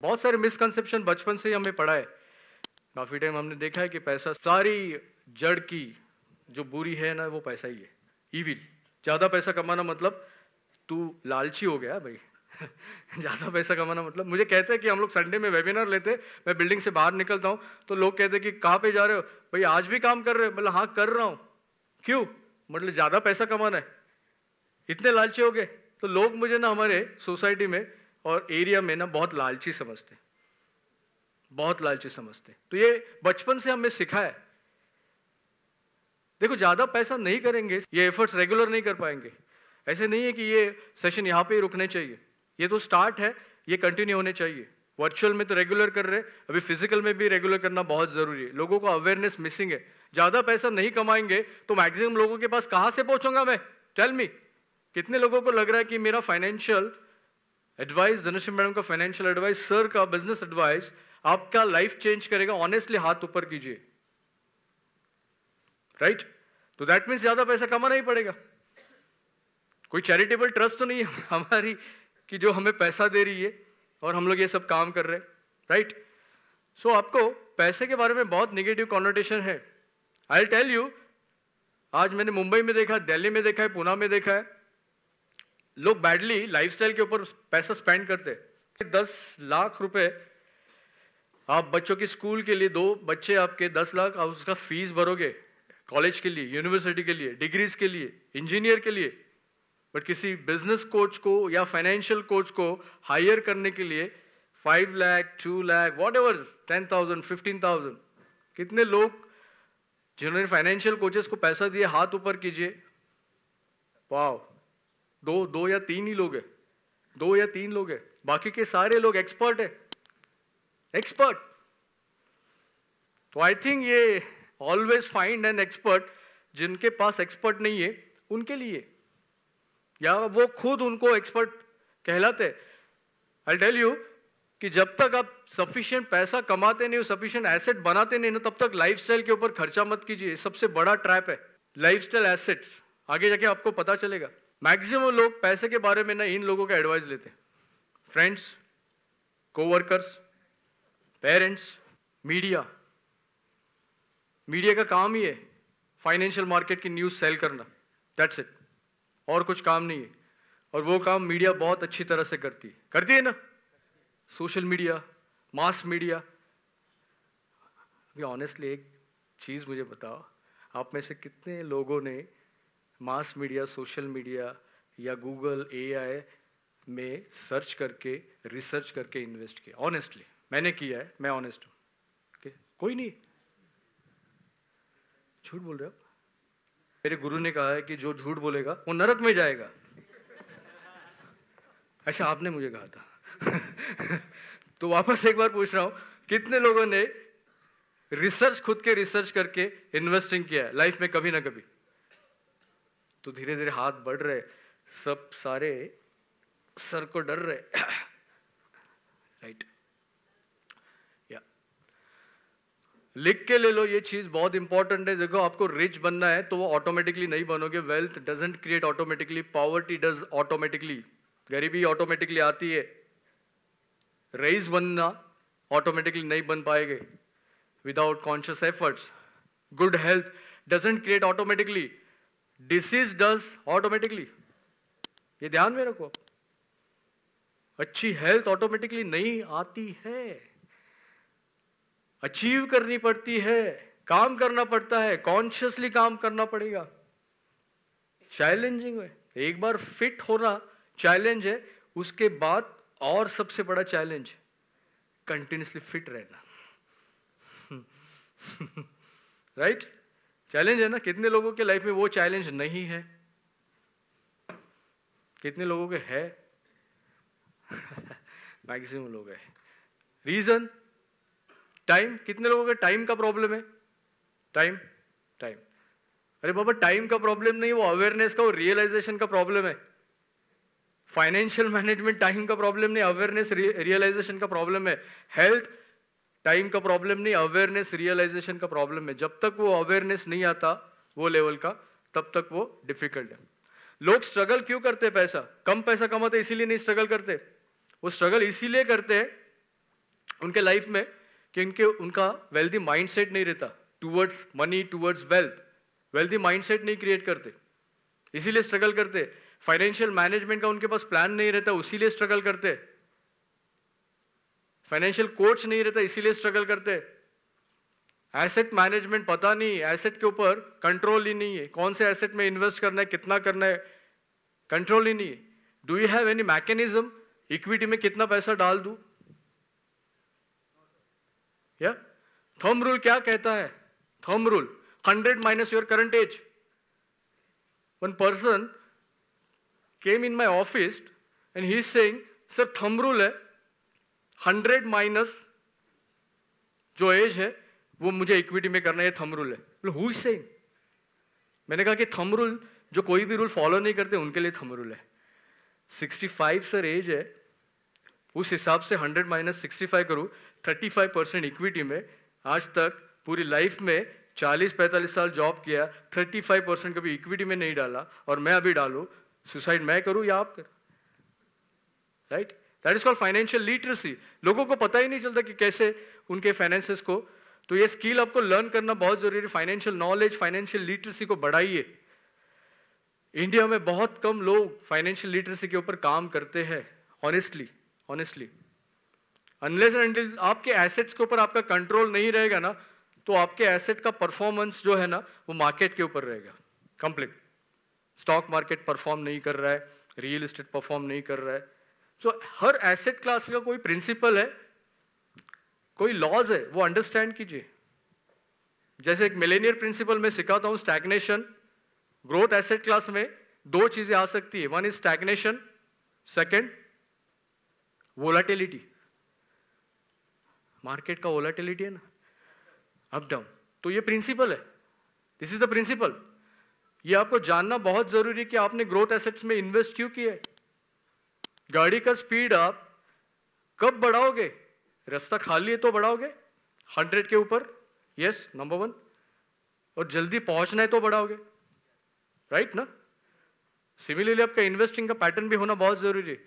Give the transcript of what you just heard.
बहुत सारे मिसकंसेप्शन बचपन से ही हमें पढ़ा है। काफ़ी टाइम हमने देखा है कि पैसा सारी जड़ की जो बुरी है ना, वो पैसा ही है, ईविल। ज़्यादा पैसा कमाना मतलब तू लालची हो गया भाई। ज़्यादा पैसा कमाना मतलब, मुझे कहते हैं कि हम लोग संडे में वेबिनार लेते हैं, मैं बिल्डिंग से बाहर निकलता हूँ तो लोग कहते हैं कि कहाँ पे जा रहे हो भाई, आज भी काम कर रहे हो? मतलब हाँ कर रहा हूँ। क्यों? मतलब ज़्यादा पैसा कमाना है, इतने लालची हो गए। तो लोग मुझे ना हमारे सोसाइटी में और एरिया में ना बहुत लालची समझते, बहुत लालची समझते। तो ये बचपन से हमें सिखा है। देखो, ज्यादा पैसा नहीं करेंगे, ये एफर्ट्स रेगुलर नहीं कर पाएंगे। ऐसे नहीं है कि ये सेशन यहाँ पे ही रुकने चाहिए, ये तो स्टार्ट है, ये कंटिन्यू होने चाहिए। वर्चुअल में तो रेगुलर कर रहे, अभी फिजिकल में भी रेगुलर करना बहुत जरूरी है। लोगों को अवेयरनेस मिसिंग है। ज्यादा पैसा नहीं कमाएंगे तो मैक्सिमम लोगों के पास कहाँ से पहुंचूंगा मैं? Tell me. कितने लोगों को लग रहा है कि मेरा फाइनेंशियल एडवाइस, धनुषी मैडम का फाइनेंशियल एडवाइस, सर का बिजनेस एडवाइस आपका लाइफ चेंज करेगा? ऑनेस्टली हाथ ऊपर कीजिए। राइट? तो दैट मीन्स ज्यादा पैसा कमाना ही पड़ेगा। कोई चैरिटेबल ट्रस्ट तो नहीं है हमारी कि जो हमें पैसा दे रही है और हम लोग ये सब काम कर रहे हैं। राइट? सो आपको पैसे के बारे में बहुत नेगेटिव कॉनोटेशन है। आई विल टेल यू, आज मैंने मुंबई में देखा, दिल्ली में देखा है, पुणे में देखा है, लोग बैडली लाइफस्टाइल के ऊपर पैसा स्पेंड करते हैं। 10 लाख रुपए आप बच्चों की स्कूल के लिए, 2 बच्चे आपके 10 लाख, आप उसका फीस भरोगे कॉलेज के लिए, यूनिवर्सिटी के लिए, डिग्रीज के लिए, इंजीनियर के लिए। बट किसी बिजनेस कोच को या फाइनेंशियल कोच को हायर करने के लिए 5 लाख, 2 लाख, वॉट एवर, 10,000, 15,000। कितने लोग जिन्होंने फाइनेंशियल कोचेस को पैसा दिए, हाथ ऊपर कीजिए। वाह, दो या तीन ही लोग हैं, 2 या 3 लोग हैं, बाकी के सारे लोग एक्सपर्ट है, एक्सपर्ट। तो आई थिंक ये ऑलवेज फाइंड एन एक्सपर्ट। जिनके पास एक्सपर्ट नहीं है उनके लिए, या वो खुद उनको एक्सपर्ट कहलाते। आई टेल यू कि जब तक आप सफिशिएंट पैसा कमाते नहीं हो, सफिशिएंट एसेट बनाते नहीं ना, तब तक लाइफस्टाइल के ऊपर खर्चा मत कीजिए। सबसे बड़ा ट्रैप है लाइफस्टाइल एसेट्स। आगे जाके आपको पता चलेगा। मैक्सिमम लोग पैसे के बारे में ना इन लोगों का एडवाइस लेते हैं, friends, coworkers, parents, media. Media का काम ही है फाइनेंशियल मार्केट की न्यूज़ सेल करना, दैट्स इट, और कुछ काम नहीं है। और वो काम मीडिया बहुत अच्छी तरह से करती है ना। Social media, mass media. अभी ऑनेस्टली एक चीज़ मुझे बताओ, आप में से कितने लोगों ने मास मीडिया, सोशल मीडिया या गूगल, AI में सर्च करके, रिसर्च करके इन्वेस्ट किया? ऑनेस्टली मैंने किया है, मैं ऑनेस्ट हूँ। कोई नहीं, झूठ बोल रहे हो। मेरे गुरु ने कहा है कि जो झूठ बोलेगा वो नरक में जाएगा। ऐसा आपने मुझे कहा था। तो वापस एक बार पूछ रहा हूं, कितने लोगों ने रिसर्च, खुद के रिसर्च करके इन्वेस्टिंग किया है लाइफ में कभी ना कभी? तो धीरे धीरे हाथ बढ़ रहे, सब सारे सर को डर रहे। राइट? या लिख के ले लो, ये चीज बहुत इंपॉर्टेंट है। देखो, आपको रिच बनना है तो वो ऑटोमेटिकली नहीं बनोगे। Wealth doesn't create automatically, poverty does automatically. गरीबी ऑटोमेटिकली आती है, रईस बनना ऑटोमेटिकली नहीं बन पाएंगे without conscious efforts. Good health doesn't create automatically, disease does automatically. ये ध्यान में रखो। अच्छी हेल्थ ऑटोमेटिकली नहीं आती है, अचीव करनी पड़ती है, काम करना पड़ता है, कॉन्शियसली काम करना पड़ेगा। चैलेंजिंग है, एक बार फिट होना चैलेंज है, उसके बाद और सबसे बड़ा चैलेंज कंटिन्यूसली फिट रहना। राइट? चैलेंज है ना। कितने लोगों के लाइफ में वो चैलेंज नहीं है? कितने लोगों के है? मैक्सिमम लोग है। Reason time. कितने लोगों के टाइम का प्रॉब्लम है? टाइम। अरे बाबा, टाइम का प्रॉब्लम नहीं, वो अवेयरनेस का, वो रियलाइजेशन का प्रॉब्लम है। फाइनेंशियल मैनेजमेंट टाइम का प्रॉब्लम नहीं, अवेयरनेस रियलाइजेशन का प्रॉब्लम है। हेल्थ टाइम का प्रॉब्लम नहीं, अवेयरनेस रियलाइजेशन का प्रॉब्लम है। जब तक वो अवेयरनेस नहीं आता वो लेवल का, तब तक वो डिफिकल्ट है। लोग स्ट्रगल क्यों करते? पैसा कम पैसा कमाते इसीलिए नहीं स्ट्रगल करते। वो स्ट्रगल इसीलिए करते हैं उनके लाइफ में कि उनका वेल्दी माइंडसेट नहीं रहता towards money, towards wealth. Wealthy mindset नहीं क्रिएट करते, इसीलिए स्ट्रगल करते। फाइनेंशियल मैनेजमेंट का उनके पास प्लान नहीं रहता, इसीलिए स्ट्रगल करते। फाइनेंशियल कोच नहीं रहता, इसीलिए स्ट्रगल करते। एसेट मैनेजमेंट पता नहीं, एसेट के ऊपर कंट्रोल ही नहीं है, कौन से एसेट में इन्वेस्ट करना है, कितना करना है, कंट्रोल ही नहीं है। Do you have any mechanism, equity में कितना पैसा डाल दूं? या थंब रूल क्या कहता है? Thumb rule 100 minus your current age. One person came in my office and he is saying, sir, thumb rule है 100 minus जो एज है वो मुझे इक्विटी में करना है, थंब रूल है। Who is saying? मैंने कहा कि थंब रूल जो कोई भी रूल फॉलो नहीं करते उनके लिए थंब रूल है। 65 सर एज है, उस हिसाब से 100 minus 65 करूँ, 35% इक्विटी में। आज तक पूरी लाइफ में 40-45 साल जॉब किया, 35% कभी इक्विटी में नहीं डाला, और मैं अभी डालूं, सुसाइड मैं करूं या आप कर? Right? That is called financial literacy. लोगों को पता ही नहीं चलता कि कैसे उनके फाइनेंसेस को, तो ये स्किल आपको लर्न करना बहुत जरूरी है। फाइनेंशियल नॉलेज, फाइनेंशियल लिटरेसी को बढ़ाइए। इंडिया में बहुत कम लोग फाइनेंशियल लिटरेसी के ऊपर काम करते हैं, ऑनेस्टली। अनलेस एंड अनटिल आपके एसेट्स के ऊपर आपका कंट्रोल नहीं रहेगा ना, तो आपके एसेट का परफॉर्मेंस जो है ना वो मार्केट के ऊपर रहेगा कंप्लीट। स्टॉक मार्केट परफॉर्म नहीं कर रहा है, रियल एस्टेट परफॉर्म नहीं कर रहा है। सो हर एसेट क्लास का कोई प्रिंसिपल है, कोई लॉज है, वो अंडरस्टैंड कीजिए। जैसे एक मिलेनियर प्रिंसिपल में सिखाता हूं, स्टैग्नेशन। ग्रोथ एसेट क्लास में 2 चीजें आ सकती है, one is stagnation, second volatility. Market का वोलाटिलिटी है ना, अप डाउन, तो ये प्रिंसिपल है, दिस इज द प्रिंसिपल। ये आपको जानना बहुत जरूरी है कि आपने ग्रोथ एसेट्स में इन्वेस्ट क्यों किया है। गाड़ी का स्पीड आप कब बढ़ाओगे? रास्ता खाली है तो बढ़ाओगे 100 के ऊपर, यस, नंबर 1। और जल्दी पहुंचना है तो बढ़ाओगे, राइट ना? सिमिलरली आपका इन्वेस्टिंग का पैटर्न भी होना बहुत जरूरी है।